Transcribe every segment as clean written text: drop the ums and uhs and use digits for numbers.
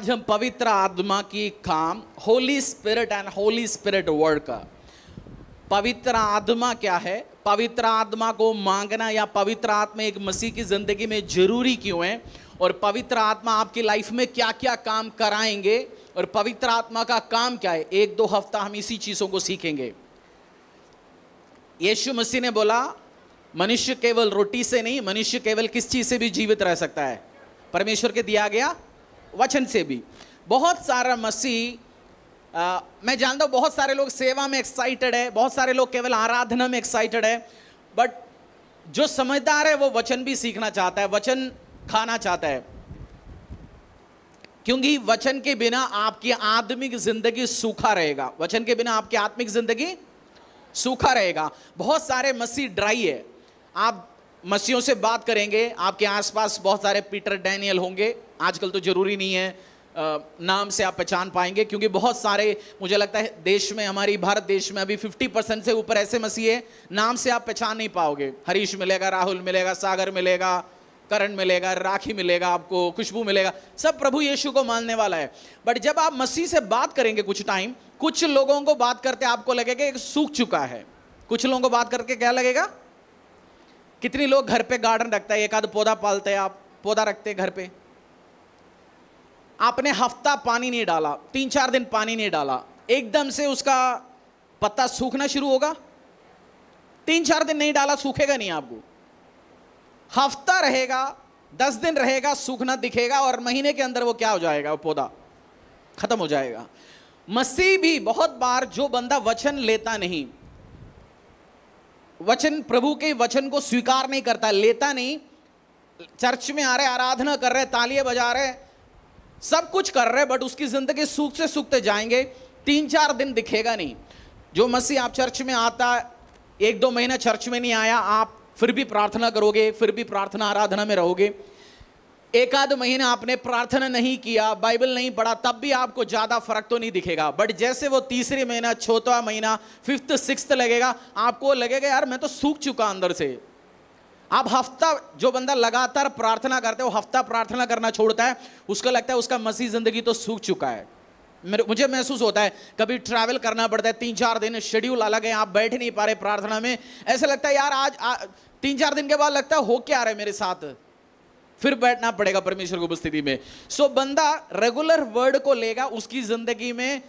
आज हम पवित्र आत्मा की काम, Holi spirit and Holi spirit word का। पवित्र आत्मा क्या है, पवित्र आत्मा को मांगना या पवित्र आत्मा एक मसीह की जिंदगी में जरूरी क्यों है, और पवित्र आत्मा आपकी लाइफ में क्या क्या काम कराएंगे, और पवित्र आत्मा का काम क्या है। एक दो हफ्ता हम इसी चीजों को सीखेंगे। यीशु मसीह ने बोला मनुष्य केवल रोटी से नहीं, मनुष्य केवल किस चीज से भी जीवित रह सकता है, परमेश्वर के दिया गया वचन से भी। बहुत सारा मसीह मैं जानता हूं बहुत सारे लोग सेवा में एक्साइटेड है, बहुत सारे लोग केवल आराधना में एक्साइटेड है, बट जो समझदार है वो वचन भी सीखना चाहता है, वचन खाना चाहता है, क्योंकि वचन के बिना आपकी आत्मिक जिंदगी सूखा रहेगा। वचन के बिना आपकी आत्मिक जिंदगी सूखा रहेगा। बहुत सारे मसीह ड्राई है। आप मसीहों से बात करेंगे, आपके आसपास बहुत सारे पीटर डैनियल होंगे। आजकल तो जरूरी नहीं है नाम से आप पहचान पाएंगे, क्योंकि बहुत सारे, मुझे लगता है देश में, हमारी भारत देश में अभी 50% से ऊपर ऐसे मसीह है, नाम से आप पहचान नहीं पाओगे। हरीश मिलेगा, राहुल मिलेगा, सागर मिलेगा, करण मिलेगा, राखी मिलेगा, आपको खुशबू मिलेगा, सब प्रभु यीशु को मानने वाला है। बट जब आप मसीह से बात करेंगे कुछ टाइम, कुछ लोगों को बात करते आपको लगेगा एक सूख चुका है। कुछ लोगों को बात करके क्या लगेगा, कितनी लोग घर पे गार्डन रखता है, एक आध पौधा पालते हैं, आप पौधा रखते हैं घर पे, आपने हफ्ता पानी नहीं डाला, 3-4 दिन पानी नहीं डाला, एकदम से उसका पत्ता सूखना शुरू होगा? 3-4 दिन नहीं डाला, सूखेगा नहीं। आपको हफ्ता रहेगा, 10 दिन रहेगा, सूखना दिखेगा, और महीने के अंदर वो क्या हो जाएगा, वो पौधा खत्म हो जाएगा। मसीह भी बहुत बार, जो बंदा वचन लेता नहीं, वचन, प्रभु के वचन को स्वीकार नहीं करता, लेता नहीं, चर्च में आ रहे, आराधना कर रहे, तालियां बजा रहे, सब कुछ कर रहे, बट उसकी जिंदगी सूखते सूखते जाएंगे, 3-4 दिन दिखेगा नहीं। जो मसीह आप चर्च में आता, 1-2 महीना चर्च में नहीं आया, आप फिर भी प्रार्थना करोगे, फिर भी प्रार्थना आराधना में रहोगे। 1-आध महीना आपने प्रार्थना नहीं किया, बाइबल नहीं पढ़ा, तब भी आपको ज्यादा फर्क तो नहीं दिखेगा। बट जैसे वो तीसरे महीना, चौथा महीना, 5th 6th लगेगा, आपको लगेगा यार मैं तो सूख चुका अंदर से। आप हफ्ता, जो बंदा लगातार प्रार्थना करता है वो हफ्ता प्रार्थना करना छोड़ता है, उसको लगता है उसका मसीह जिंदगी तो सूख चुका है। मुझे महसूस होता है, कभी ट्रैवल करना पड़ता है, 3-4 दिन शेड्यूल अलग है, आप बैठ नहीं पा रहे प्रार्थना में, ऐसा लगता है यार आज 3-4 दिन के बाद लगता है हो क्या रहा है मेरे साथ, फिर बैठना पड़ेगा परमेश्वर की उपस्थिति में। सो बंदा रेगुलर वर्ड को लेगा, उसकी जिंदगी में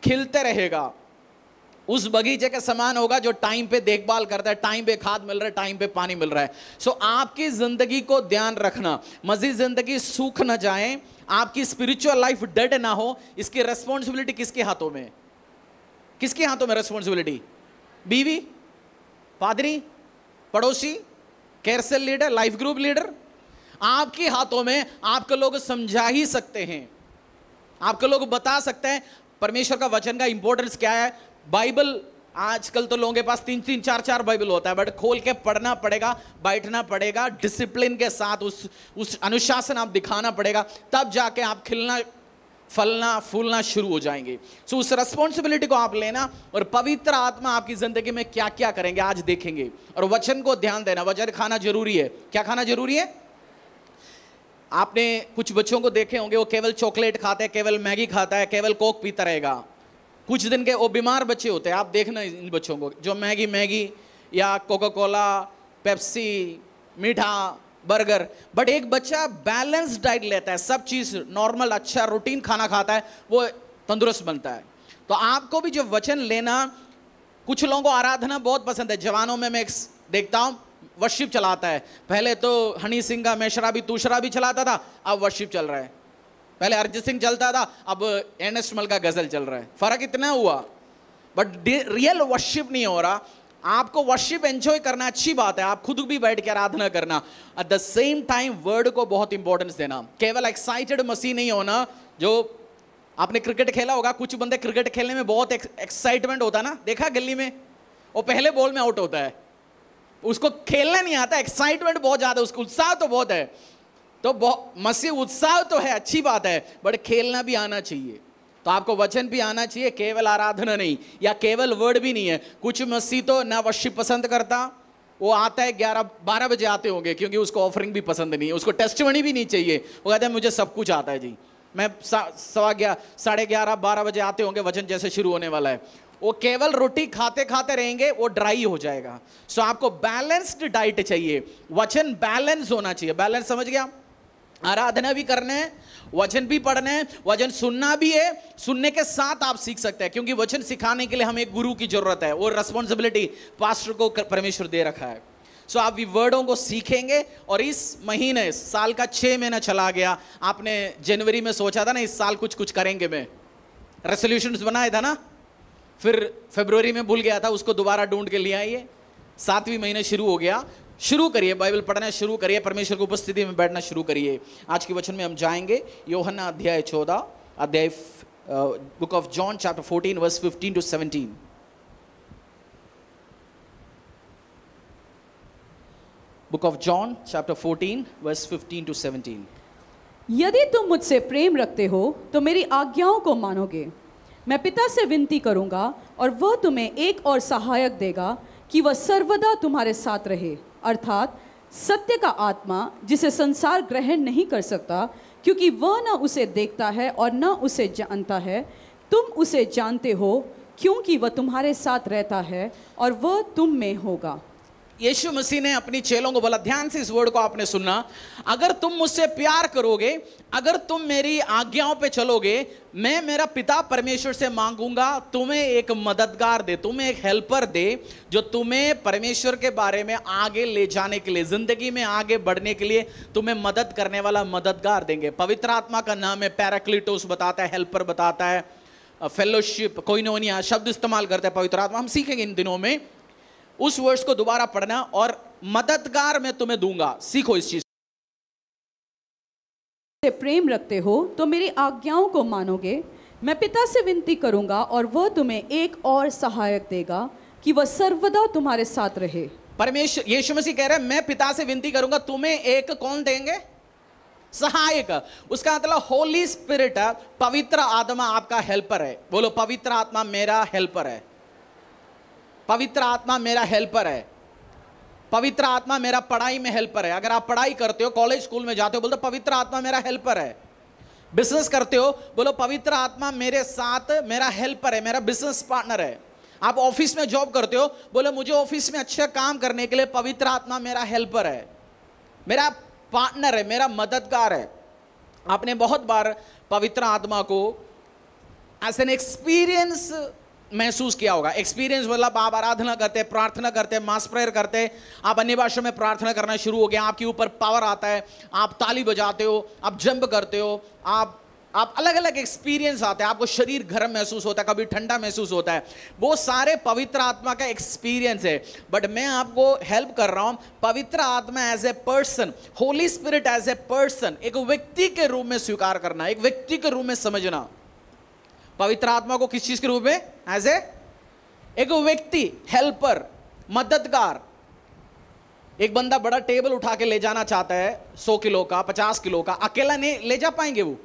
खिलते रहेगा, उस बगीचे के समान होगा जो टाइम पे देखभाल करता है, टाइम पे खाद मिल रहा है, टाइम पे पानी मिल रहा है। सो आपकी जिंदगी को ध्यान रखना, मजीद जिंदगी सूख न जाए, आपकी स्पिरिचुअल लाइफ डेड ना हो, इसकी रेस्पॉन्सिबिलिटी किसके हाथों में? किसके हाथों में रेस्पॉन्सिबिलिटी? बीवी, पादरी, पड़ोसी, care cell leader, life group leader, आपके हाथों में। आपको लोग समझा ही सकते हैं, आपको लोग बता सकते हैं परमेश्वर का वचन का इंपॉर्टेंस क्या है। बाइबल, आजकल तो लोगों के पास 3-3, 4-4 बाइबल होता है, बट खोल के पढ़ना पड़ेगा, बैठना पड़ेगा, डिसिप्लिन के साथ उस अनुशासन आप दिखाना पड़ेगा, तब जाके आप खिलना, फलना, फूलना शुरू हो जाएंगे। सो उस रिस्पॉन्सिबिलिटी को आप लेना, और पवित्र आत्मा आपकी जिंदगी में क्या क्या करेंगे आज देखेंगे। और वचन को ध्यान देना, वचन खाना जरूरी है। क्या खाना जरूरी है? आपने कुछ बच्चों को देखे होंगे, वो केवल चॉकलेट खाता है, केवल मैगी खाता है, केवल कोक पीता रहेगा। कुछ दिन के वो बीमार बच्चे होते हैं, आप देखना इन बच्चों को, जो मैगी या कोका कोला, पेप्सी, मीठा, बर्गर। बट एक बच्चा बैलेंस डाइट लेता है, सब चीज नॉर्मल, अच्छा रूटीन खाना खाता है, वो तंदुरुस्त बनता है। तो आपको भी जो वचन लेना, कुछ लोगों को आराधना बहुत पसंद है। जवानों में मैं देखता हूं वर्शिप चलाता है, पहले तो हनी सिंह का मैं शराबी तू शराबी चलाता था, अब वर्शिप चल रहा है। पहले अरिजीत सिंह चलता था, अब एर्नेस्ट मल का गजल चल रहा है। फर्क इतना हुआ, बट रियल वर्शिप नहीं हो रहा। आपको वर्शिप एंजॉय करना अच्छी बात है, आप खुद भी बैठ के आराधना करना, at the same time word को बहुत इंपॉर्टेंस देना। केवल एक्साइटेड मसीह नहीं होना। जो आपने क्रिकेट खेला होगा, कुछ बंदे क्रिकेट खेलने में बहुत एक्साइटमेंट होता है ना, देखा गली में, वो पहले बॉल में आउट होता है, उसको खेलना नहीं आता, एक्साइटमेंट बहुत ज्यादा, उसको उत्साह तो बहुत है। तो मसीह उत्साह तो है, अच्छी बात है, बट खेलना भी आना चाहिए। तो आपको वचन भी आना चाहिए, केवल आराधना नहीं, या केवल वर्ड भी नहीं है। कुछ मसीह तो ना वर्शिप पसंद करता, वो आता है 11-12 बजे आते होंगे, क्योंकि उसको ऑफरिंग भी पसंद नहीं है, उसको टेस्टिमनी भी नहीं चाहिए। वो कहता है मुझे सब कुछ आता है जी, मैं 11:30 12 बजे आते होंगे, वचन जैसे शुरू होने वाला है, वो केवल रोटी खाते खाते रहेंगे, वो ड्राई हो जाएगा। सो आपको बैलेंस्ड डाइट चाहिए, वचन बैलेंस होना चाहिए। बैलेंस समझ गया? आराधना भी करना है, वचन भी पढ़ना है, वचन सुनना भी है, सुनने के साथ आप सीख सकते हैं, क्योंकि वचन सिखाने के लिए हमें एक गुरु की जरूरत है। वो रिस्पॉन्सिबिलिटी पास्टर को परमेश्वर दे रखा है। सो आप वर्डों को सीखेंगे, और इस महीने, साल का 6 महीना चला गया, आपने जनवरी में सोचा था ना इस साल कुछ कुछ करेंगे, में रेजोल्यूशंस बनाया था ना, फिर फरवरी में भूल गया था, उसको दोबारा ढूंढ के ले आइए। 7वीं महीने शुरू हो गया, शुरू करिए, बाइबल पढ़ना शुरू करिए, परमेश्वर की उपस्थिति में बैठना शुरू करिए। आज के वचन में हम जाएंगे यूहन्ना अध्याय 14, अध्याय book of John chapter 14 verse 15 to 17। Book of John chapter 14 verse 15 to 17। यदि तुम मुझसे प्रेम रखते हो तो मेरी आज्ञाओं को मानोगे। मैं पिता से विनती करूंगा और वह तुम्हें एक और सहायक देगा कि वह सर्वदा तुम्हारे साथ रहे, अर्थात सत्य का आत्मा, जिसे संसार ग्रहण नहीं कर सकता, क्योंकि वह न उसे देखता है और न उसे जानता है। तुम उसे जानते हो, क्योंकि वह तुम्हारे साथ रहता है और वह तुम में होगा। यीशु मसीह ने अपनी चेलों को बोला, ध्यान से इस वर्ड को आपने सुनना, अगर तुम मुझसे प्यार करोगे, अगर तुम मेरी आज्ञाओं पे चलोगे, मैं मेरा पिता परमेश्वर से मांगूंगा तुम्हें एक मददगार दे, तुम्हें एक हेल्पर दे, जो तुम्हें परमेश्वर के बारे में आगे ले जाने के लिए, जिंदगी में आगे बढ़ने के लिए तुम्हें मदद करने वाला मददगार देंगे। पवित्र आत्मा का नाम है पैराक्लीटोस बताता है, हेल्पर बताता है, फेलोशिप, कोइनोनिया शब्द इस्तेमाल करता है पवित्र आत्मा। हम सीखेंगे इन दिनों में उस वर्ष को दोबारा पढ़ना, और मददगार मैं तुम्हें दूंगा। सीखो इस चीज। प्रेम रखते हो तो मेरी आज्ञाओं को मानोगे। मैं पिता से विनती करूंगा और वह तुम्हें एक और सहायक देगा कि वह सर्वदा तुम्हारे साथ रहे। परमेश्वर यीशु मसीह कह रहे हैं, मैं पिता से विनती करूंगा, तुम्हें एक कौन देंगे? सहायक। उसका मतलब होली स्पिरिट, पवित्र आत्मा आपका हेल्पर है। बोलो, पवित्र आत्मा मेरा हेल्पर है। पवित्र आत्मा मेरा हेल्पर है। पवित्र आत्मा मेरा पढ़ाई में हेल्पर है। अगर आप पढ़ाई करते हो, कॉलेज स्कूल में जाते हो, बोलते पवित्र आत्मा मेरा हेल्पर है। बिजनेस करते हो, बोलो पवित्र आत्मा मेरे साथ मेरा हेल्पर है, मेरा बिजनेस पार्टनर है। आप ऑफिस में जॉब करते हो, बोलो मुझे ऑफिस में अच्छा काम करने के लिए पवित्र आत्मा मेरा हेल्पर है, मेरा पार्टनर है, मेरा मददगार है। आपने बहुत बार पवित्र आत्मा को एज एन एक्सपीरियंस महसूस किया होगा। एक्सपीरियंस मतलब आप आराधना करते हैं, प्रार्थना करते हैं, मास प्रेयर करते हैं, आप अन्य भाषा में प्रार्थना करना शुरू हो गया, आपके ऊपर पावर आता है, आप ताली बजाते हो, आप जंप करते हो, आप अलग अलग एक्सपीरियंस आते हैं, आपको शरीर गर्म महसूस होता है, कभी ठंडा महसूस होता है। वो सारे पवित्र आत्मा का एक्सपीरियंस है। बट मैं आपको हेल्प कर रहा हूं, पवित्र आत्मा as a person, holy spirit as a person, एक व्यक्ति के रूप में स्वीकार करना, एक व्यक्ति के रूप में समझना। पवित्र आत्मा को किस चीज के रूप में? एज एक व्यक्ति, हेल्पर, मददगार। एक बंदा बड़ा टेबल उठा के ले जाना चाहता है, 100 किलो का, 50 किलो का, अकेला नहीं ले जा पाएंगे वो,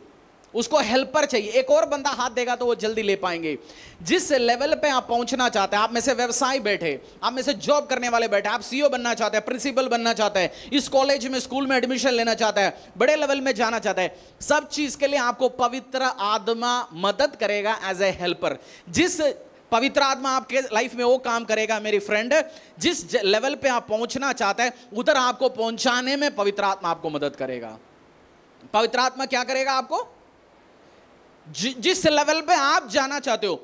उसको हेल्पर चाहिए। एक और बंदा हाथ देगा तो वो जल्दी ले पाएंगे। जिस लेवल पे आप पहुंचना चाहते हैं, आप में से व्यवसाय बैठे, आप में से जॉब करने वाले बैठे, आप सीईओ बनना चाहते हैं, प्रिंसिपल बनना चाहते हैं, इस कॉलेज में, स्कूल में एडमिशन लेना चाहता है, बड़े लेवल में जाना चाहता है, सब चीज के लिए आपको पवित्र आत्मा मदद करेगा एज ए हेल्पर। जिस पवित्र आत्मा आपके लाइफ में वो काम करेगा मेरी फ्रेंड, जिस लेवल पे आप पहुंचना चाहते हैं उधर आपको पहुंचाने में पवित्र आत्मा आपको मदद करेगा। पवित्र आत्मा क्या करेगा आपको? जिस लेवल पे आप जाना चाहते हो।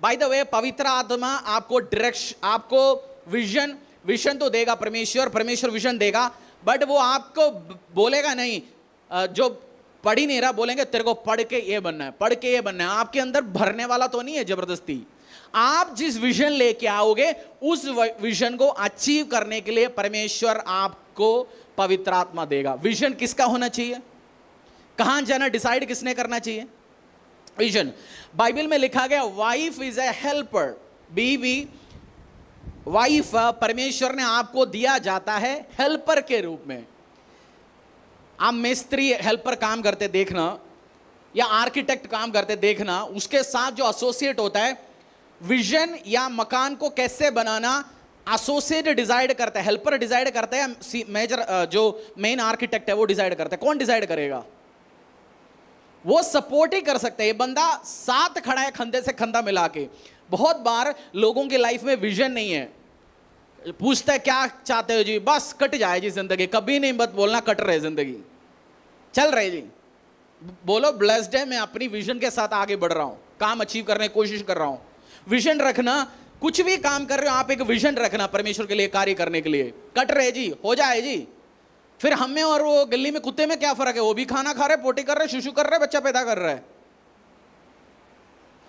बाय द वे, पवित्र आत्मा आपको डायरेक्शन, आपको विजन तो देगा परमेश्वर विजन देगा, बट वो आपको बोलेगा नहीं, जो पढ़ ही नहीं रहा बोलेंगे तेरे को पढ़ के ये बनना है, पढ़ के ये बनना है। आपके अंदर भरने वाला तो नहीं है जबरदस्ती। आप जिस विजन लेके आओगे उस विजन को अचीव करने के लिए परमेश्वर आपको पवित्र आत्मा देगा। विजन किसका होना चाहिए? कहां जाना डिसाइड किसने करना चाहिए? विजन। बाइबल में लिखा गया वाइफ इज ए हेल्पर। बीवी, वाइफ परमेश्वर ने आपको दिया जाता है हेल्पर के रूप में। आप मिस्त्री हेल्पर काम करते देखना, या आर्किटेक्ट काम करते देखना, उसके साथ जो एसोसिएट होता है, विजन या मकान को कैसे बनाना एसोसिएट डिसाइड करता है, हेल्पर डिसाइड करता है, मेजर जो मेन आर्किटेक्ट है वो डिसाइड करता है। कौन डिसाइड करेगा? वो सपोर्ट ही कर सकते हैं। ये बंदा साथ खड़ा है कंधे से कंधा मिला के। बहुत बार लोगों की लाइफ में विजन नहीं है, पूछता है क्या चाहते हो जी, बस कट जाए जी जिंदगी, कभी नहीं मत बोलना कट रहे जिंदगी, चल रहे जी। बोलो ब्लेस्ड है, मैं अपनी विजन के साथ आगे बढ़ रहा हूं, काम अचीव करने की कोशिश कर रहा हूं। विजन रखना, कुछ भी काम कर रहे हो आप एक विजन रखना परमेश्वर के लिए कार्य करने के लिए। कट रहे जी, हो जाए जी। फिर हमें और वो गली में कुत्ते में क्या फर्क है, वो भी खाना खा रहे, पोटी कर रहे, शुशु कर रहे, बच्चा पैदा कर रहा है।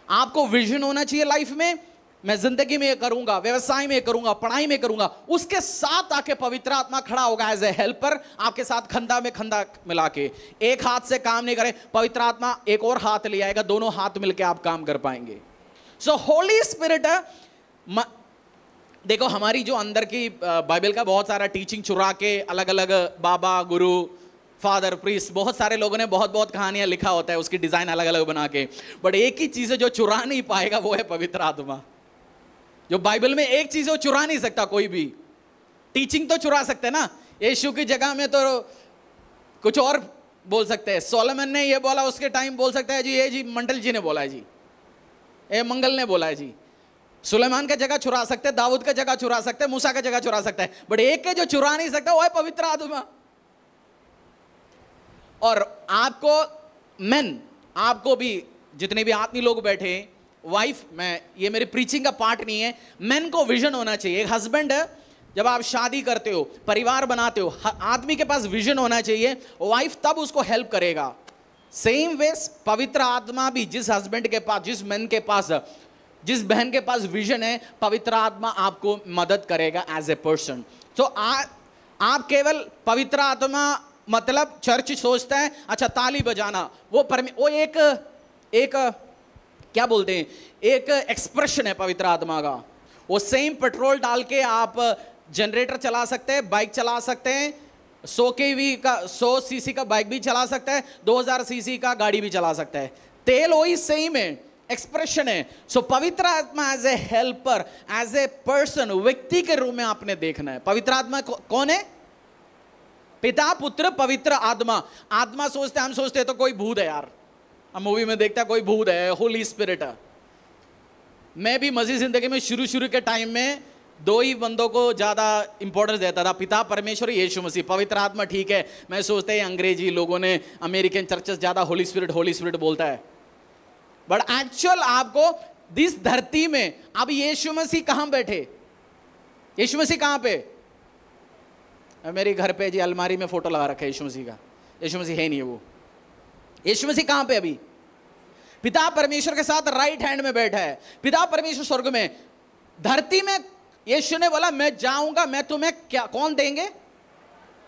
आपको विजन होना चाहिए लाइफ में, मैं जिंदगी में ये करूंगा, व्यवसाय में करूंगा, पढ़ाई में करूंगा। उसके साथ आके पवित्र आत्मा खड़ा होगा एज ए हेल्पर, आपके साथ कंधा में कंधा मिला के। एक हाथ से काम नहीं करे, पवित्र आत्मा एक और हाथ ले आएगा, दोनों हाथ मिलके आप काम कर पाएंगे। सो होली स्पिरिट, देखो हमारी जो अंदर की बाइबल का बहुत सारा टीचिंग चुरा के अलग अलग बाबा, गुरु, फादर, प्रीस्ट, बहुत सारे लोगों ने बहुत बहुत कहानियां लिखा होता है, उसकी डिजाइन अलग अलग बना के। बट एक ही चीज है जो चुरा नहीं पाएगा, वो है पवित्र आत्मा। जो बाइबल में एक चीज है वो चुरा नहीं सकता कोई भी। टीचिंग तो चुरा सकते हैं ना, यीशु की जगह में तो कुछ और बोल सकते हैं। सोलोमन ने ये बोला उसके टाइम, बोल सकता है जी ये जी मंडल जी ने बोला है जी, ये मंगल ने बोला है जी। सुलेमान का जगह चुरा सकते हैं, दाऊद का जगह चुरा सकते हैं, मूसा का जगह चुरा सकता है, बट एक के जो चुरा नहीं सकता वो है पवित्र आत्मा। और आपको मेन, आपको भी, जितने भी आदमी लोग बैठे, वाइफ, मैं ये मेरी प्रीचिंग का पार्ट नहीं है, मेन को विजन होना चाहिए। एक हस्बैंड है, जब आप शादी करते हो, परिवार बनाते हो, आदमी के पास विजन होना चाहिए, वाइफ तब उसको हेल्प करेगा। सेम वे पवित्र आत्मा भी जिस हस्बैंड के पास, जिस मैन के पास, जिस बहन के पास विजन है, पवित्र आत्मा आपको मदद करेगा एज ए पर्सन। तो आप केवल पवित्र आत्मा मतलब चर्च सोचता है अच्छा ताली बजाना, वो एक क्या बोलते हैं, एक एक्सप्रेशन है पवित्र आत्मा का। वो सेम पेट्रोल डाल के आप जनरेटर चला सकते हैं, बाइक चला सकते हैं, 100 सीसी का बाइक भी चला सकता है, 2000 सीसी का गाड़ी भी चला सकता है, तेल वही सेम है, एक्सप्रेशन है। सो पवित्र आत्मा as a helper, as a person, व्यक्ति के रूप में आपने देखना है। पवित्र आत्मा कौन है? पिता, पुत्र, पवित्र आत्मा। आत्मा सोचते, हम सोचते हैं तो कोई भूत है यार, हम मूवी में देखते हैं कोई भूत है, होली स्पिरिट है। मैं भी मसीह जिंदगी में शुरू के टाइम में दो ही बंदों को ज्यादा इंपॉर्टेंस देता था, पिता परमेश्वर, यीशु मसीह। पवित्र आत्मा ठीक है, मैं सोचते हैं अंग्रेजी लोगों ने, अमेरिकन चर्चेस ज्यादा होली स्पिरिट बोलता है, बट एक्चुअल आपको दिस धरती में अब यीशु मसीह कहां बैठे? यीशु मसीह कहां पे? मेरे घर पे जी अलमारी में फोटो लगा रखा है यीशु मसीह का, यीशु मसीह है नहीं वो। यीशु मसीह कहां पे अभी? पिता परमेश्वर के साथ राइट हैंड में बैठा है। पिता परमेश्वर स्वर्ग में, धरती में यीशु ने बोला मैं जाऊंगा, मैं तुम्हें क्या, कौन देंगे?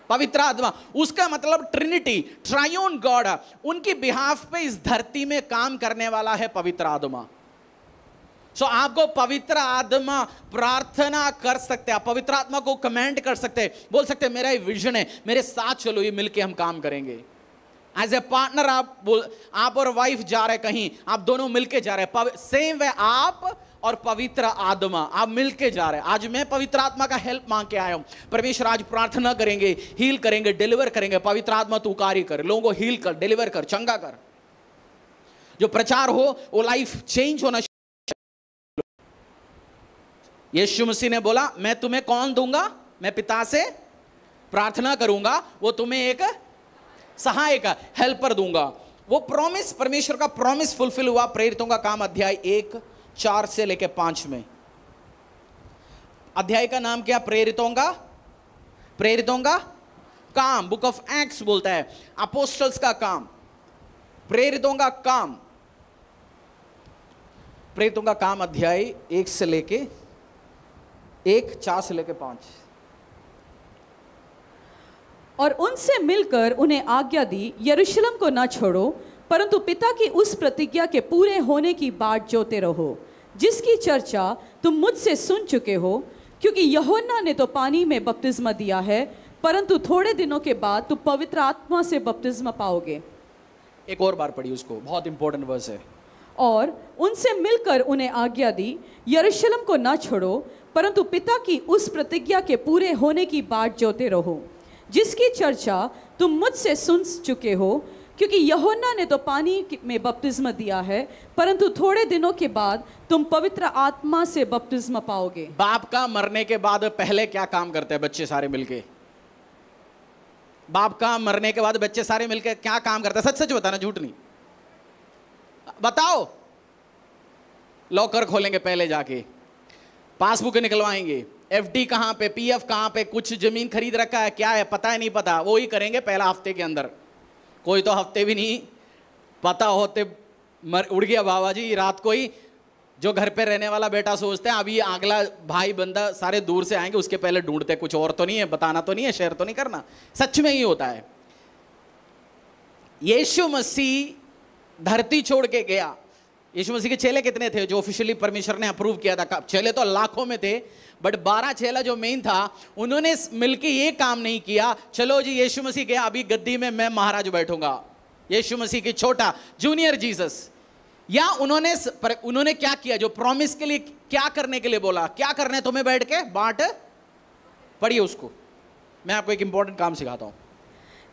पवित्र आत्मा। उसका मतलब ट्रिनिटी, ट्रायून गॉड, उनकी बिहाफ पे इस धरती में काम करने वाला है पवित्र आत्मा। सो आपको पवित्र आत्मा प्रार्थना कर सकते हैं, पवित्र आत्मा को कमेंड कर सकते हैं, बोल सकते हैं मेरा ये विजन है, मेरे साथ चलो, ये मिलके हम काम करेंगे। एज ए पार्टनर आप और वाइफ जा रहे कहीं, आप दोनों मिलके जा रहे हैं, सेम वे आप और पवित्र आत्मा आप मिलके जा रहे हैं। आज मैं पवित्र आत्मा का हेल्प मांग के आया हूं। परमेश्वर आज प्रार्थना करेंगे, हील करेंगे, डिलीवर करेंगे। पवित्र आत्मा तू कार्य कर, लोगों को हील कर, डिलीवर कर, चंगा कर। जो प्रचार हो वो लाइफ चेंज होना। यीशु मसीह ने बोला मैं तुम्हें कौन दूंगा? मैं पिता से प्रार्थना करूंगा, वो तुम्हें एक सहायक, हेल्पर दूंगा। वो प्रॉमिस, परमेश्वर का प्रॉमिस फुलफिल हुआ प्रेरितों का काम अध्याय 1:4 से लेके 5 में। अध्याय का नाम क्या? प्रेरितों का काम। बुक ऑफ एक्ट्स बोलता है अपोस्टल्स का काम, प्रेरितों का काम। प्रेरितों का काम अध्याय 1 से लेके 1:4 से लेके 5। और उनसे मिलकर उन्हें आज्ञा दी, यरूशलेम को न छोड़ो, परंतु पिता की उस प्रतिज्ञा के पूरे होने की बाट जोते रहो, जिसकी चर्चा तुम मुझसे सुन चुके हो। क्योंकि यूहन्ना ने तो पानी में बपतिस्मा दिया है, परंतु थोड़े दिनों के बाद तुम पवित्र आत्मा से बपतिस्मा पाओगे। एक और बार पढ़ी उसको, बहुत इंपॉर्टेंट वर्स है। और उनसे मिलकर उन्हें आज्ञा दी, यरूशलेम को न छोड़ो, परंतु पिता की उस प्रतिज्ञा के पूरे होने की बाट जोते रहो, जिसकी चर्चा तुम मुझसे सुन चुके हो। क्योंकि यूहन्ना ने तो पानी में बपतिस्मा दिया है, परंतु थोड़े दिनों के बाद तुम पवित्र आत्मा से बपतिस्मा पाओगे। बाप का मरने के बाद पहले क्या काम करते हैं बच्चे सारे मिलके? बाप का मरने के बाद बच्चे सारे मिलके क्या काम करते हैं? सच सच बताना, झूठ नहीं। बताओ। लॉकर खोलेंगे पहले जाके, पासबुक निकलवाएंगे, एफडी कहां पे, पीएफ कहां पे, कुछ जमीन खरीद रखा है, क्या है पता है नहीं पता, वो ही करेंगे पहला हफ्ते के अंदर। कोई तो हफ्ते भी नहीं पता होते उड़ गया बाबा जी रात को ही। जो घर पे रहने वाला बेटा सोचते हैं अभी अगला भाई बंदा सारे दूर से आएंगे, उसके पहले ढूंढते, कुछ और तो नहीं है, बताना तो नहीं है, शेयर तो नहीं करना। सच में ही होता है। यीशु मसीह धरती छोड़ के गया। यीशु मसीह के चेले कितने थे जो ऑफिशियली परमेश्वर ने अप्रूव किया था? चेले तो लाखों में थे, बट 12 चेला जो मेन था, उन्होंने मिलके ये काम नहीं किया, चलो जी यीशु मसीह गया, अभी गद्दी में मैं महाराज बैठूंगा। यीशु मसीह की छोटा जूनियर जीसस। या उन्होंने क्या किया? जो प्रॉमिस के लिए क्या करने के लिए बोला, क्या करना है तुम्हें, बैठ के बांट। पढ़िए उसको। मैं आपको एक इंपॉर्टेंट काम सिखाता हूं।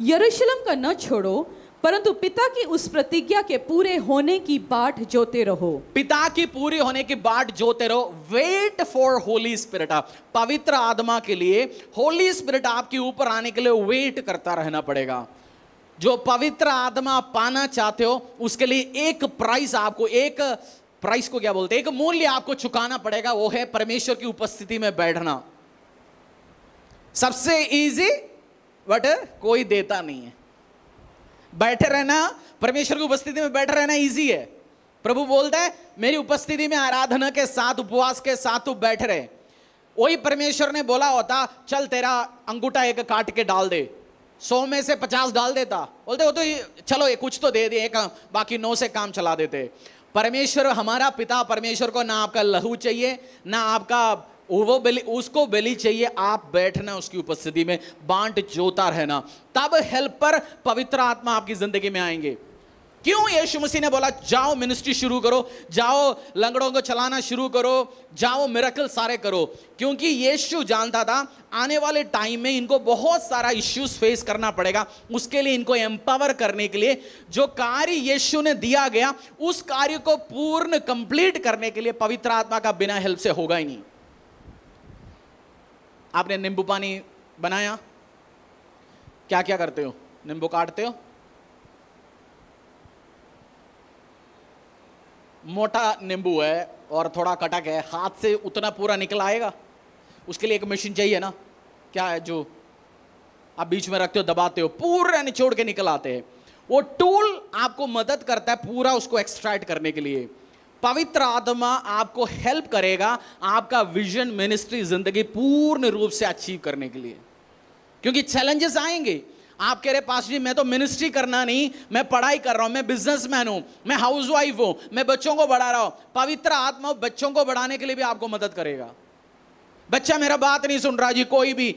यरूशलेम का न छोड़ो, परंतु पिता की उस प्रतिज्ञा के पूरे होने की बाट जोते रहो। पिता की पूरी होने की बाट जोते रहो। Wait for holy spirit. पवित्र आत्मा के लिए होली स्पिरिट आपके ऊपर आने के लिए वेट करता रहना पड़ेगा। जो पवित्र आत्मा पाना चाहते हो उसके लिए एक प्राइस आपको, एक प्राइस को क्या बोलते हैं, एक मूल्य आपको चुकाना पड़ेगा, वो है परमेश्वर की उपस्थिति में बैठना। सबसे इजी, बट कोई देता नहीं है। बैठे रहना, परमेश्वर की उपस्थिति में बैठे रहना इजी है। प्रभु बोलता है मेरी उपस्थिति में आराधना के साथ, उपवास के साथ तू बैठ रहे। वही परमेश्वर ने बोला होता चल तेरा अंगूठा एक काट के डाल दे, 100 में से 50 डाल देता, बोलते वो तो चलो ये कुछ तो दे दे, बाकी 9 से काम चला देते। परमेश्वर हमारा पिता, परमेश्वर को ना आपका लहू चाहिए, ना आपका वो बलि, उसको बलि चाहिए। आप बैठना उसकी उपस्थिति में, बांट जोता रहना, तब हेल्पर पवित्र आत्मा आपकी जिंदगी में आएंगे। क्यों यीशु मसीह ने बोला जाओ मिनिस्ट्री शुरू करो, जाओ लंगड़ों को चलाना शुरू करो, जाओ मिरेकल सारे करो? क्योंकि यीशु जानता था आने वाले टाइम में इनको बहुत सारा इश्यूज फेस करना पड़ेगा। उसके लिए इनको एम्पावर करने के लिए जो कार्य यीशु ने दिया गया, उस कार्य को पूर्ण कंप्लीट करने के लिए पवित्र आत्मा का बिना हेल्प से होगा ही नहीं। आपने नींबू पानी बनाया, क्या क्या करते हो? नींबू काटते हो, मोटा नींबू है और थोड़ा कटक है, हाथ से उतना पूरा निकल आएगा? उसके लिए एक मशीन चाहिए ना, क्या है जो आप बीच में रखते हो, दबाते हो, पूरा निचोड़ के निकल आते हैं। वो टूल आपको मदद करता है पूरा उसको एक्सट्रैक्ट करने के लिए। पवित्र आत्मा आपको हेल्प करेगा आपका विजन, मिनिस्ट्री, जिंदगी पूर्ण रूप से अचीव करने के लिए। क्योंकि चैलेंजेस आएंगे। आप कह रहे पास जी मैं तो मिनिस्ट्री करना नहीं, मैं पढ़ाई कर रहा हूं, मैं बिजनेसमैन हूं, मैं हाउसवाइफ हूं, मैं बच्चों को बढ़ा रहा हूं। पवित्र आत्मा बच्चों को बढ़ाने के लिए भी आपको मदद करेगा। बच्चा मेरा बात नहीं सुन रहा जी, कोई भी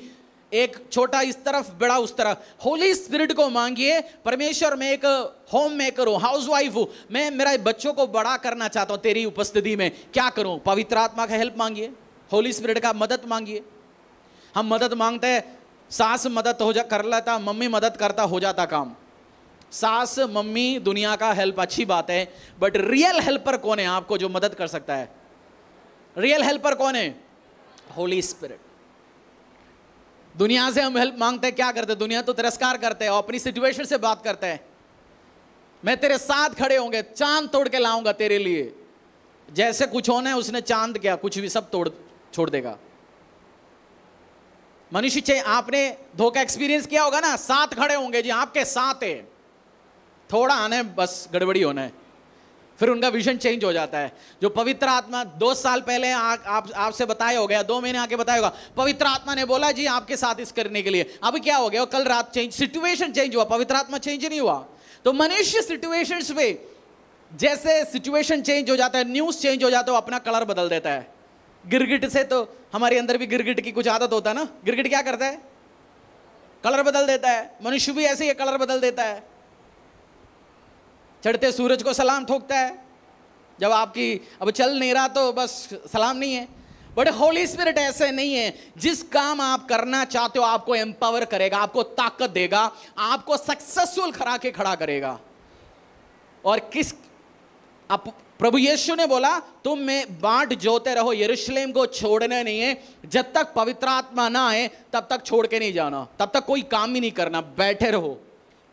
एक छोटा इस तरफ बड़ा उस तरफ, होली स्पिरिट को मांगिए। परमेश्वर मैं एक होम मेकर हूं, हाउसवाइफ हूं, मैं मेरा बच्चों को बड़ा करना चाहता हूं तेरी उपस्थिति में, क्या करूं? पवित्र आत्मा का हेल्प मांगिए, होली स्पिरिट का मदद मांगिए। हम मदद मांगते हैं, सास मदद कर लेता, मम्मी मदद करता, हो जाता काम। सास मम्मी दुनिया का हेल्प अच्छी बात है, बट रियल हेल्पर कौन है आपको जो मदद कर सकता है? रियल हेल्पर कौन है? होली स्पिरिट। दुनिया से हम हेल्प मांगते हैं, क्या करते हैं? दुनिया तो तिरस्कार करते हैं और अपनी सिचुएशन से बात करते हैं। मैं तेरे साथ खड़े होंगे, चांद तोड़ के लाऊंगा तेरे लिए। जैसे कुछ होना है उसने चांद क्या कुछ भी सब तोड़ छोड़ देगा। मनुष्य चाहिए, आपने धोखा एक्सपीरियंस किया होगा ना, साथ खड़े होंगे जी, आपके साथ है, थोड़ा आने बस गड़बड़ी होना है, फिर उनका विजन चेंज हो जाता है। जो पवित्र आत्मा 2 साल पहले आपसे बताया हो गया, 2 महीने आके बताया होगा, पवित्र आत्मा ने बोला जी आपके साथ इस करने के लिए, अब क्या हो गया? कल रात चेंज, सिचुएशन चेंज हुआ, पवित्र आत्मा चेंज नहीं हुआ। तो मनुष्य सिचुएशंस पे जैसे सिचुएशन चेंज हो जाता है, न्यूज चेंज हो जाता है, वो अपना कलर बदल देता है। गिरगिट से तो हमारे अंदर भी गिरगिट की कुछ आदत होता है ना, गिरगिट क्या करता है? कलर बदल देता है। मनुष्य भी ऐसे ही कलर बदल देता है। चढ़ते सूरज को सलाम ठोकता है, जब आपकी अब चल नहीं रहा तो बस सलाम नहीं है। बट होली स्पिरिट ऐसे नहीं है। जिस काम आप करना चाहते हो आपको एम्पावर करेगा, आपको ताकत देगा, आपको सक्सेसफुल खड़ा करेगा। और अब प्रभु यीशु ने बोला तुम में बाट जोते रहो, यरूशलेम को छोड़ना नहीं है। जब तक पवित्र आत्मा ना आए तब तक छोड़ के नहीं जाना, तब तक कोई काम ही नहीं करना, बैठे रहो।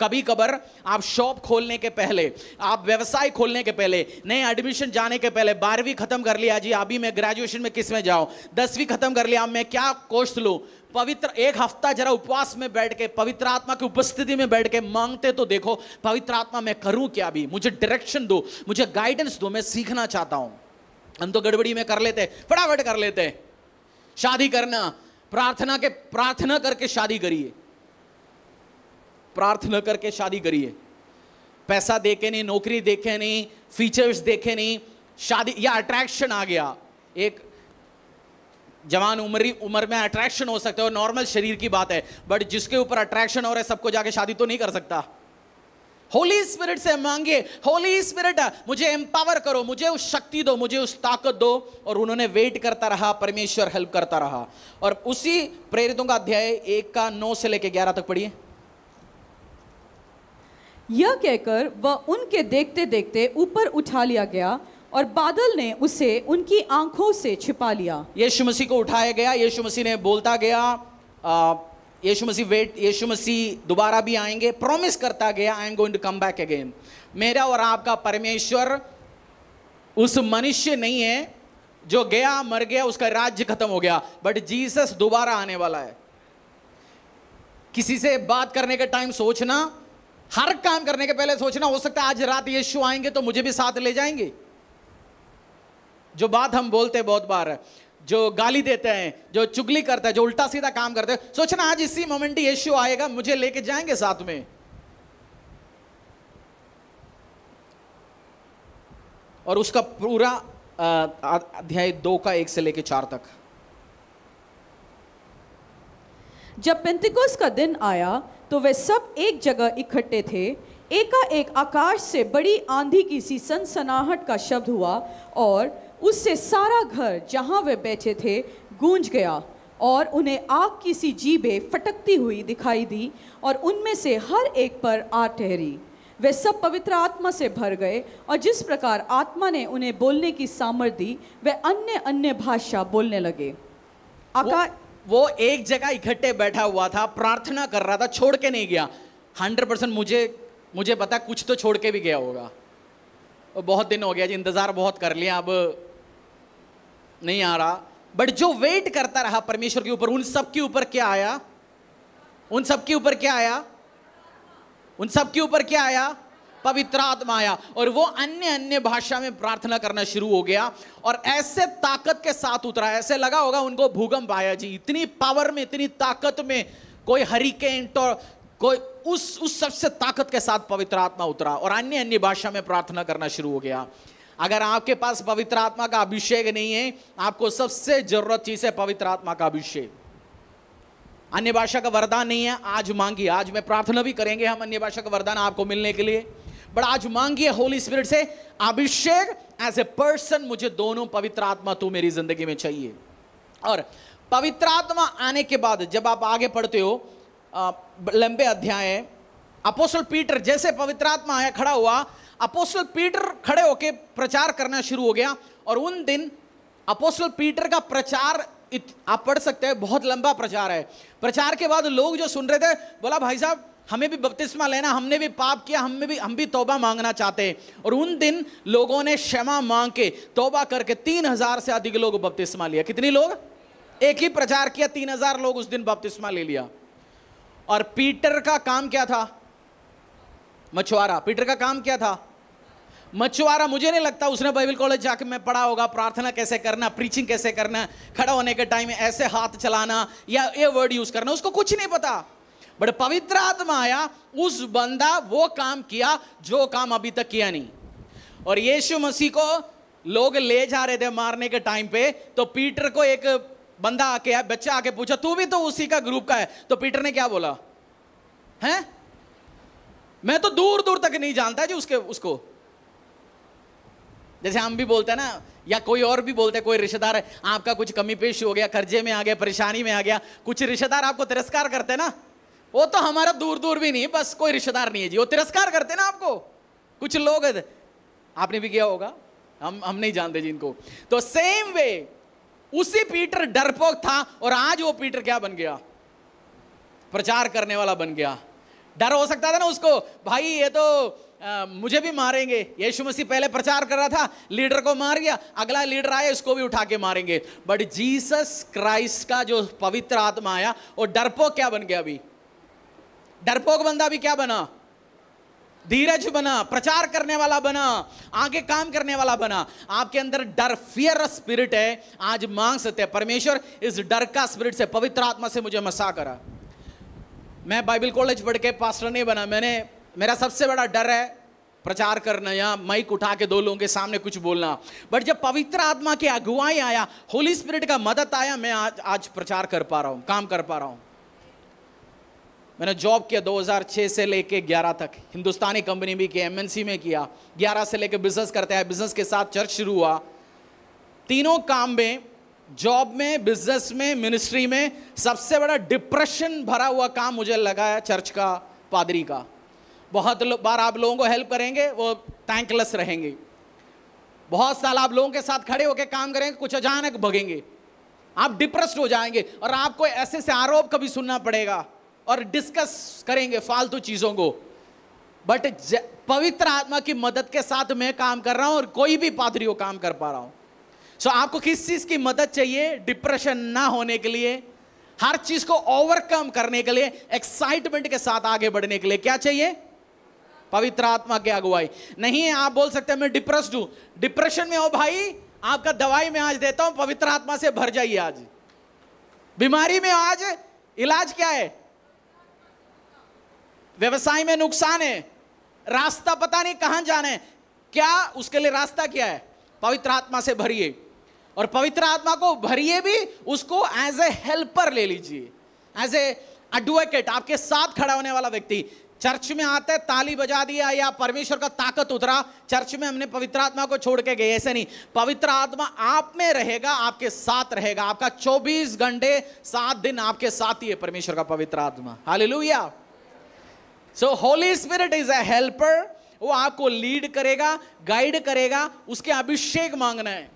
कभी कभार आप शॉप खोलने के पहले, आप व्यवसाय खोलने के पहले, नए एडमिशन जाने के पहले, 12वीं खत्म कर लिया जी, अभी मैं ग्रेजुएशन में किस में जाऊं, 10वीं खत्म कर लिया, मैं क्या कोर्स लूं, पवित्र एक हफ्ता जरा उपवास में बैठ के पवित्र आत्मा की उपस्थिति में बैठ के मांगते तो देखो, पवित्र आत्मा मैं करूं क्या, भी मुझे डायरेक्शन दो, मुझे गाइडेंस दो, मैं सीखना चाहता हूं। हम तो गड़बड़ी में कर लेते, फटाफट कर लेते। शादी करना, प्रार्थना करके शादी करिए, प्रार्थना करके शादी करिए। पैसा देखे नहीं, नौकरी देखे नहीं, फीचर्स देखे नहीं, शादी या अट्रैक्शन आ गया। एक जवान उम्र में अट्रैक्शन हो सकता है, नॉर्मल शरीर की बात है, बट जिसके ऊपर अट्रैक्शन हो रहा है सबको जाके शादी तो नहीं कर सकता। होली स्पिरिट से मांगिए, होली स्पिरिट मुझे एम्पावर करो, मुझे उस शक्ति दो, मुझे उस ताकत दो। और उन्होंने वेट करता रहा, परमेश्वर हेल्प करता रहा। और उसी प्रेरितों का अध्याय 1:9 से लेकर 11 तक पढ़िए। यह कहकर वह उनके देखते देखते ऊपर उठा लिया गया और बादल ने उसे उनकी आंखों से छिपा लिया। यीशु मसीह को उठाया गया, यीशु मसीह ने बोलता गया, यीशु मसीह दोबारा भी आएंगे, प्रॉमिस करता गया, I am going to come back again. मेरा और आपका परमेश्वर उस मनुष्य नहीं है जो गया मर गया, उसका राज्य खत्म हो गया, बट जीसस दोबारा आने वाला है। किसी से बात करने के टाइम सोचना, हर काम करने के पहले सोचना, हो सकता है आज रात यीशु आएंगे तो मुझे भी साथ ले जाएंगे। जो बात हम बोलते हैं बहुत बार, जो गाली देते हैं, जो चुगली करते हैं, जो उल्टा सीधा काम करते हैं, सोचना आज इसी मोमेंट यीशु आएगा, मुझे लेके जाएंगे साथ में। और उसका पूरा अध्याय 2 का 1 से लेके 4 तक। जब पेंतिकोस्त का दिन आया तो वे सब एक जगह इकट्ठे थे। एकाएक आकाश से बड़ी आंधी की सी सनसनाहट का शब्द हुआ और उससे सारा घर जहां वे बैठे थे गूंज गया। और उन्हें आग की सी जीभें फटकती हुई दिखाई दी और उनमें से हर एक पर आ ठहरी। वे सब पवित्र आत्मा से भर गए और जिस प्रकार आत्मा ने उन्हें बोलने की सामर्थ दी, वे अन्य अन्य भाषा बोलने लगे। वो एक जगह इकट्ठे बैठा हुआ था, प्रार्थना कर रहा था, छोड़ के नहीं गया। 100% मुझे पता कुछ तो छोड़ के भी गया होगा। बहुत दिन हो गया जी, इंतजार बहुत कर लिया, अब नहीं आ रहा। बट जो वेट करता रहा परमेश्वर के ऊपर, उन सब के ऊपर क्या आया? उन सब के ऊपर क्या आया? उन सब के ऊपर क्या आया? पवित्र आत्मा आया और वो अन्य अन्य भाषा में प्रार्थना करना शुरू हो गया और ऐसे ताकत के साथ उतरा, ऐसे लगा होगा उनको भूकंप आया जी। इतनी पावर में, इतनी ताकत में, कोई हरिकेन तो कोई उस सबसे ताकत के साथ पवित्र आत्मा उतरा और अन्य अन्य भाषा में प्रार्थना करना शुरू हो गया। अगर आपके पास पवित्र आत्मा का अभिषेक नहीं है, आपको सबसे जरूरत चीज है पवित्र आत्मा का अभिषेक। अन्य भाषा का वरदान नहीं है, आज मांगिए। आज मैं प्रार्थना भी करेंगे हम अन्य भाषा का वरदान आपको मिलने के लिए, बट आज मांगिए होली स्पिरिट से अभिषेक एज ए पर्सन। मुझे दोनों पवित्र आत्मा तू मेरी जिंदगी में चाहिए। और पवित्र आत्मा आने के बाद जब आप आगे पढ़ते हो लंबे अध्याय, अपोस्टल पीटर जैसे पवित्र आत्मा आया, खड़ा हुआ, अपोस्टल पीटर खड़े होके प्रचार करना शुरू हो गया। और उन दिन अपोस्टल पीटर का प्रचार आप पढ़ सकते हैं, बहुत लंबा प्रचार है। प्रचार के बाद लोग जो सुन रहे थे, बोला भाई साहब हमें भी बपतिस्मा लेना, हमने भी पाप किया, हम भी तौबा मांगना चाहते हैं। और उन दिन लोगों ने क्षमा मांग के तौबा करके 3000 से अधिक लोग बपतिस्मा लिया। कितने लोग? एक ही प्रचार किया, 3000 लोग उस दिन बपतिस्मा ले लिया। और पीटर का काम क्या था? मछुआरा। पीटर का काम क्या था? मछुआरा। मुझे नहीं लगता उसने बाइबल कॉलेज जाके मैं पढ़ा होगा प्रार्थना कैसे करना, प्रीचिंग कैसे करना, खड़ा होने के टाइम में ऐसे हाथ चलाना या ये वर्ड यूज करना, उसको कुछ नहीं पता। बट पवित्र आत्मा आया, उस बंदा वो काम किया जो काम अभी तक किया नहीं। और यीशु मसीह को लोग ले जा रहे थे मारने के टाइम पे, तो पीटर को एक बंदा आके, बच्चा आके पूछा तू भी तो उसी का ग्रुप का है? तो पीटर ने क्या बोला? हैं, मैं तो दूर दूर तक नहीं जानता जी उसको। जैसे हम भी बोलते हैं ना, या कोई और भी बोलते हैं, कोई रिश्तेदार है, आपका कुछ कमी पेश हो गया, कर्जे में आ गया, परेशानी में आ गया, कुछ रिश्तेदार आपको तिरस्कार करते हैं ना, वो तो हमारा दूर दूर भी नहीं, बस कोई रिश्तेदार नहीं है जी, वो तिरस्कार करते हैं ना आपको। कुछ लोग आपने भी किया होगा, हम नहीं जानते जिनको। तो सेम वे उसी पीटर डरपोक था, और आज वो पीटर क्या बन गया? प्रचार करने वाला बन गया। डर हो सकता था ना उसको, भाई ये तो मुझे भी मारेंगे। यीशु मसीह पहले प्रचार कर रहा था, लीडर को मार गया, अगला लीडर आया, इसको भी उठा के मारेंगे। बट जीसस क्राइस्ट का जो पवित्र आत्मा आया, वो डरपोक क्या बन गया? अभी डरपोक बंदा भी क्या बना? धीरज बना, प्रचार करने वाला बना, आगे काम करने वाला बना। आपके अंदर डर, फियर स्पिरिट है, आज मांग सकते हैं परमेश्वर इस डर का स्पिरिट से, पवित्र आत्मा से मुझे मसा करा। मैं बाइबल कॉलेज पढ़ के पास्टर नहीं बना, मेरा सबसे बड़ा डर है प्रचार करना या माइक उठा के 2 लोगों के सामने कुछ बोलना। बट जब पवित्र आत्मा की अगुवाई आया, होली स्पिरिट का मदद आया, मैं आज प्रचार कर पा रहा हूं, काम कर पा रहा हूं। मैंने जॉब किया 2006 से लेके 11 तक, हिंदुस्तानी कंपनी भी किया, एमएनसी में किया, 11 से लेके बिजनेस करते हैं, बिजनेस के साथ चर्च शुरू हुआ। तीनों काम में, जॉब में, बिजनेस में, मिनिस्ट्री में, सबसे बड़ा डिप्रेशन भरा हुआ काम मुझे लगा है चर्च का, पादरी का। बहुत बार आप लोगों को हेल्प करेंगे, वो थैंकलेस रहेंगे। बहुत साल आप लोगों के साथ खड़े होकर काम करेंगे, कुछ अचानक भगेंगे, आप डिप्रेस्ड हो जाएंगे, और आपको ऐसे से आरोप कभी सुनना पड़ेगा और डिस्कस करेंगे फालतू चीजों को। बट पवित्र आत्मा की मदद के साथ मैं काम कर रहा हूं, और कोई भी पादरी को काम कर पा रहा हूं। सो आपको किस चीज की मदद चाहिए? डिप्रेशन ना होने के लिए, हर चीज को ओवरकम करने के लिए, एक्साइटमेंट के साथ आगे बढ़ने के लिए क्या चाहिए? पवित्र आत्मा की अगुवाई। नहीं है आप बोल सकते हैं मैं डिप्रेस्ड हूं, डिप्रेशन में हो भाई, आपका दवाई मैं आज देता हूं, पवित्र आत्मा से भर जाइए। आज बीमारी में, आज इलाज क्या है? व्यवसाय में नुकसान है, रास्ता पता नहीं कहां जाना है, क्या उसके लिए रास्ता क्या है? पवित्र आत्मा से भरिए, और पवित्र आत्मा को भरिए भी, उसको एज ए हेल्पर ले लीजिए, एज ए एडवोकेट, आपके साथ खड़ा होने वाला व्यक्ति। चर्च में आते ताली बजा दिया या परमेश्वर का ताकत उतरा, चर्च में हमने पवित्र आत्मा को छोड़ के गए, ऐसे नहीं। पवित्र आत्मा आप में रहेगा, आपके साथ रहेगा, आपका 24 घंटे 7 दिन आपके साथ ही है परमेश्वर का पवित्र आत्मा। Hallelujah. So Holi spirit is a helper, वो आपको लीड करेगा, गाइड करेगा, उसके अभिषेक मांगना है।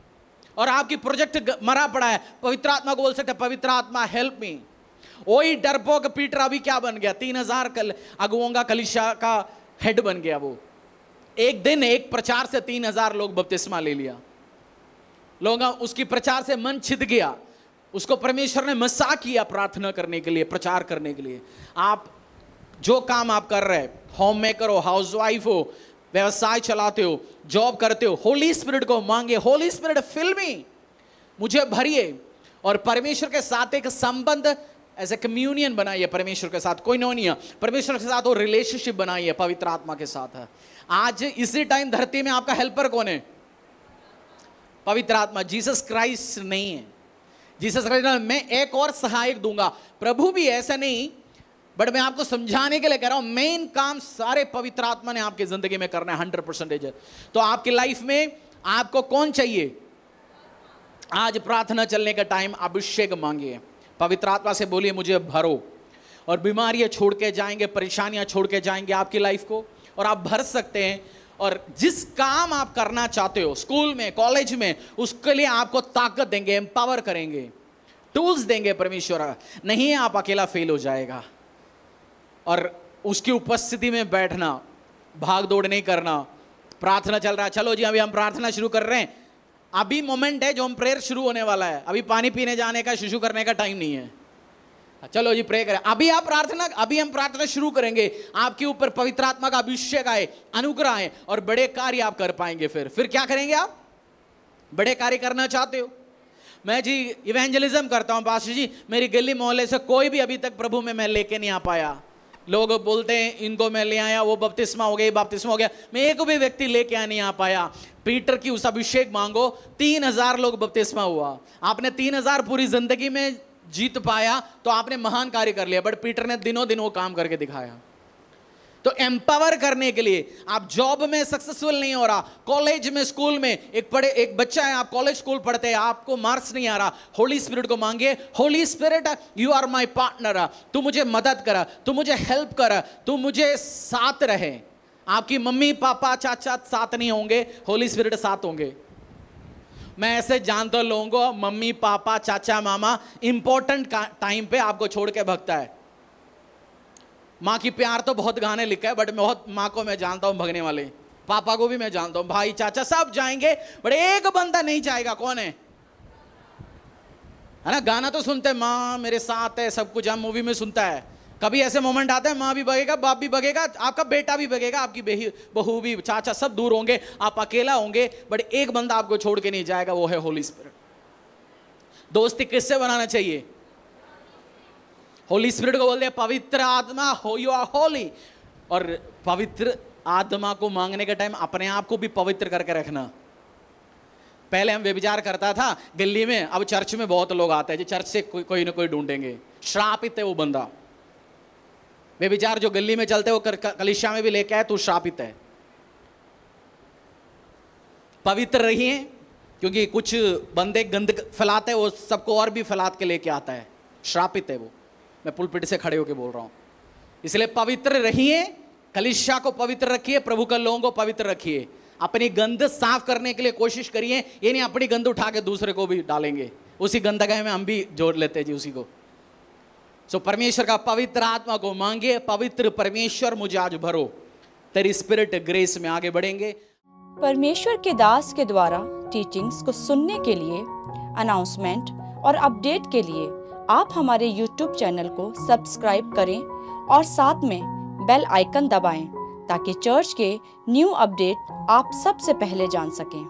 और आपकी प्रोजेक्ट मरा पड़ा है, पवित्र आत्मा को बोल सकते हैं पवित्र आत्मा हेल्प मी। वही डरपोक पीटर अभी क्या बन गया? 3000 अगुओं का कलीसिया का हेड बन गया। वो एक दिन एक प्रचार से 3000 लोग बपतिस्मा ले लिया। लोगों उसकी प्रचार से मन छिद गया, उसको परमेश्वर ने मसा किया प्रार्थना करने के लिए, प्रचार करने के लिए। आप जो काम आप कर रहे हैं, होम मेकर हो, हाउसवाइफ हो, व्यवसाय चलाते हो, जॉब करते हो, होली स्पिरिट को मांगे, होली स्पिरिट फिल मी, मुझे भरिए, और परमेश्वर के साथ एक संबंध, एज ए कम्युनियन बनाइए परमेश्वर के साथ। कोई नहीं है, परमेश्वर के साथ वो रिलेशनशिप बनाइए पवित्र आत्मा के साथ है। आज इसी टाइम धरती में आपका हेल्पर कौन है? पवित्र आत्मा। जीसस क्राइस्ट नहीं है। जीसस क्राइस्ट मैं एक और सहायक दूंगा, प्रभु भी ऐसा नहीं, बट मैं आपको समझाने के लिए कह रहा हूं, मेन काम सारे पवित्र आत्मा ने आपकी जिंदगी में करना है 100%। तो आपकी लाइफ में आपको कौन चाहिए? आज प्रार्थना चलने का टाइम, अभिषेक मांगिए, पवित्र आत्मा से बोलिए मुझे भरो, और बीमारियां छोड़ के जाएंगे, परेशानियां छोड़ के जाएंगे आपकी लाइफ को, और आप भर सकते हैं। और जिस काम आप करना चाहते हो, स्कूल में, कॉलेज में, उसके लिए आपको ताकत देंगे, एम्पावर करेंगे, टूल्स देंगे परमेश्वर। नहीं आप अकेला फेल हो जाएगा। और उसकी उपस्थिति में बैठना, भाग दौड़ नहीं करना। प्रार्थना चल रहा है, चलो जी अभी हम प्रार्थना शुरू कर रहे हैं, अभी मोमेंट है जो हम प्रेयर शुरू होने वाला है, अभी पानी पीने जाने का, शुरू करने का टाइम नहीं है। चलो जी प्रे करें, अभी हम प्रार्थना शुरू करेंगे, आपके ऊपर पवित्र आत्मा का अभिषेक आए, अनुग्रह आए, और बड़े कार्य आप कर पाएंगे। फिर क्या करेंगे? आप बड़े कार्य करना चाहते हो? मैं जी इवेंजलिज्म करता हूं पास्टर जी, मेरी गली मोहल्ले से कोई भी अभी तक प्रभु में मैं लेके नहीं आ पाया। लोग बोलते हैं इनको मैं ले आया, वो बपतिस्मा हो गया, बपतिस्मा हो गया, मैं एक भी व्यक्ति लेके नहीं आ पाया। पीटर की उस अभिषेक मांगो, 3000 लोग बपतिस्मा हुआ। आपने 3000 पूरी जिंदगी में जीत पाया तो आपने महान कार्य कर लिया। बट पीटर ने दिनों दिन वो काम करके दिखाया। तो एम्पावर करने के लिए, आप जॉब में सक्सेसफुल नहीं हो रहा, कॉलेज में, स्कूल में, एक बच्चा है, आप कॉलेज स्कूल पढ़ते हैं, आपको मार्क्स नहीं आ रहा, होली स्पिरिट को मांगिए, holy spirit you are my partner, तू मुझे मदद कर, तू मुझे हेल्प कर, तू मुझे साथ रहे। आपकी मम्मी पापा चाचा साथ नहीं होंगे, होली स्पिरिट साथ होंगे। मैं ऐसे जानता हूं लोगों को, मम्मी पापा चाचा मामा इंपॉर्टेंट टाइम पे आपको छोड़ के भगता है। माँ की प्यार तो बहुत गाने लिखा है, बट बहुत माँ को मैं जानता हूं भगने वाले, पापा को भी मैं जानता हूं, भाई चाचा सब जाएंगे, बट एक बंदा नहीं जाएगा। कौन है ना? गाना तो सुनते हैं, माँ मेरे साथ है, सब कुछ हम मूवी में सुनता है। कभी ऐसे मोमेंट आता है, माँ भी भगेगा, बाप भी भगेगा, आपका बेटा भी भगेगा, आपकी बहू भी, चाचा सब दूर होंगे, आप अकेला होंगे, बट एक बंदा आपको छोड़ के नहीं जाएगा, वो है होली स्पिरिट। दोस्ती किससे बनाना चाहिए? होली स्पिरिट को बोलते हैं पवित्र आत्मा, हो यू आर होली। और पवित्र आत्मा को मांगने के टाइम अपने आप को भी पवित्र करके रखना। पहले हम व्यभिचार करता था गली में, अब चर्च में बहुत लोग आते हैं, जो चर्च से कोई ना कोई ढूंढेंगे, श्रापित है वो बंदा। व्यभिचार जो गली में चलते वो कलीसिया में भी लेके आए तो श्रापित है। पवित्र रहिए, क्योंकि कुछ बंदे गंद फैलाते हैं, वो सबको और भी फैला के लेके आता है, श्रापित है वो। मैं पुलपिट से खड़े होकर बोल रहा हूं, इसलिए पवित्र रहिए, कलीसिया को पवित्र रखिए, प्रभु के लोगों को पवित्र रखिए। अपनी गंद साफ करने के लिए कोशिश करिए, ये नहीं अपनी गंद उठा के दूसरे को भी डालेंगे, उसी गंदगी में हम भी जोड़ लेते हैं जी उसी को। सो परमेश्वर का पवित्र आत्मा को मांगिए, पवित्र परमेश्वर मुझे आज भरो, तेरी स्पिरिट ग्रेस में आगे बढ़ेंगे। परमेश्वर के दास के द्वारा टीचिंग्स को सुनने के लिए, अनाउंसमेंट और अपडेट के लिए आप हमारे YouTube चैनल को सब्सक्राइब करें और साथ में बेल आइकन दबाएं, ताकि चर्च के न्यू अपडेट आप सबसे पहले जान सकें।